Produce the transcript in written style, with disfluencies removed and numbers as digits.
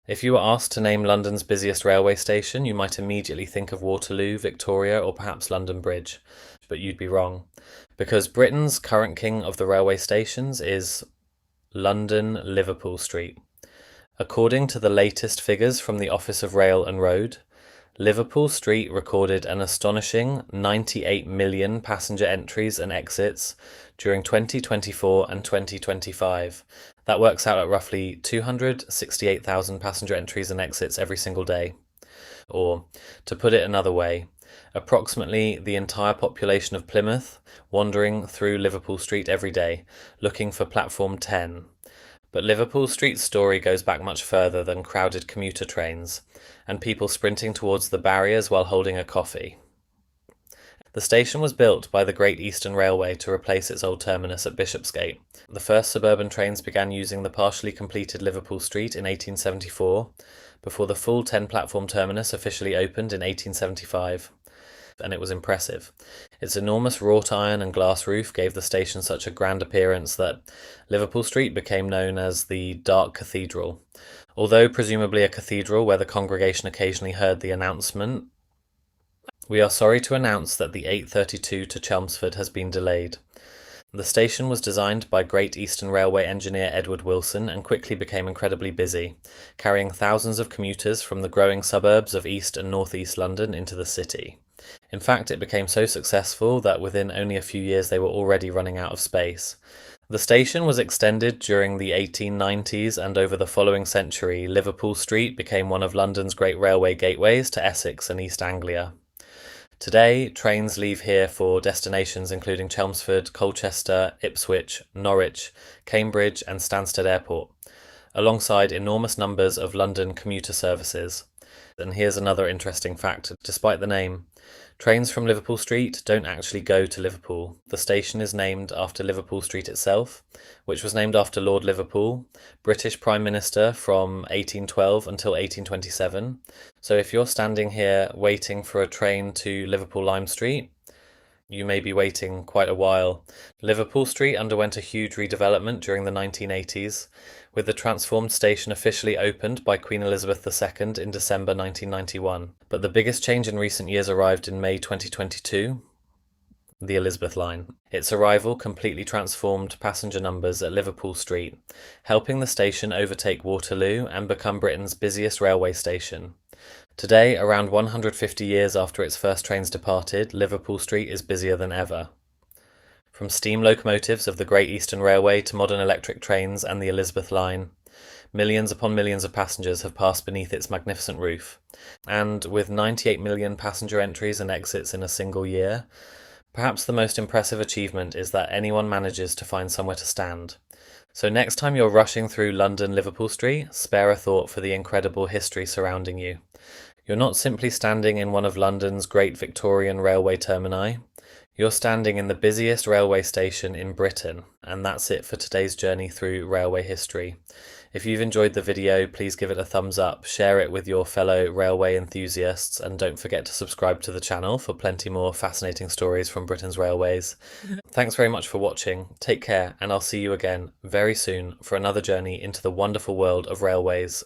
If you were asked to name London's busiest railway station, you might immediately think of Waterloo, Victoria, or perhaps London Bridge. But you'd be wrong, because Britain's current king of the railway stations is London Liverpool Street. According to the latest figures from the Office of Rail and Road, Liverpool Street recorded an astonishing 98 million passenger entries and exits during 2024 and 2025. That works out at roughly 268,000 passenger entries and exits every single day. Or, to put it another way, approximately the entire population of Plymouth wandering through Liverpool Street every day, looking for platform 10. But Liverpool Street's story goes back much further than crowded commuter trains, and people sprinting towards the barriers while holding a coffee. The station was built by the Great Eastern Railway to replace its old terminus at Bishopsgate. The first suburban trains began using the partially completed Liverpool Street in 1874, before the full 10-platform terminus officially opened in 1875. And it was impressive. Its enormous wrought iron and glass roof gave the station such a grand appearance that Liverpool Street became known as the Dark Cathedral. Although presumably a cathedral where the congregation occasionally heard the announcement, we are sorry to announce that the 832 to Chelmsford has been delayed. The station was designed by Great Eastern Railway engineer Edward Wilson and quickly became incredibly busy, carrying thousands of commuters from the growing suburbs of East and North East London into the city. In fact, it became so successful that within only a few years they were already running out of space. The station was extended during the 1890s, and over the following century, Liverpool Street became one of London's great railway gateways to Essex and East Anglia. Today, trains leave here for destinations including Chelmsford, Colchester, Ipswich, Norwich, Cambridge and Stansted Airport, alongside enormous numbers of London commuter services. And here's another interesting fact. Despite the name, trains from Liverpool Street don't actually go to Liverpool. The station is named after Liverpool Street itself, which was named after Lord Liverpool, British Prime Minister from 1812 until 1827. So if you're standing here waiting for a train to Liverpool Lime Street, you may be waiting quite a while. Liverpool Street underwent a huge redevelopment during the 1980s, with the transformed station officially opened by Queen Elizabeth II in December 1991. But the biggest change in recent years arrived in May 2022, the Elizabeth line. Its arrival completely transformed passenger numbers at Liverpool Street, helping the station overtake Waterloo and become Britain's busiest railway station. Today, around 150 years after its first trains departed, Liverpool Street is busier than ever. From steam locomotives of the Great Eastern Railway to modern electric trains and the Elizabeth line, millions upon millions of passengers have passed beneath its magnificent roof. And with 98 million passenger entries and exits in a single year, perhaps the most impressive achievement is that anyone manages to find somewhere to stand. So next time you're rushing through London Liverpool Street, spare a thought for the incredible history surrounding you. You're not simply standing in one of London's great Victorian railway termini. You're standing in the busiest railway station in Britain, and that's it for today's journey through railway history. If you've enjoyed the video, please give it a thumbs up, share it with your fellow railway enthusiasts, and don't forget to subscribe to the channel for plenty more fascinating stories from Britain's railways. Thanks very much for watching, take care, and I'll see you again very soon for another journey into the wonderful world of railways.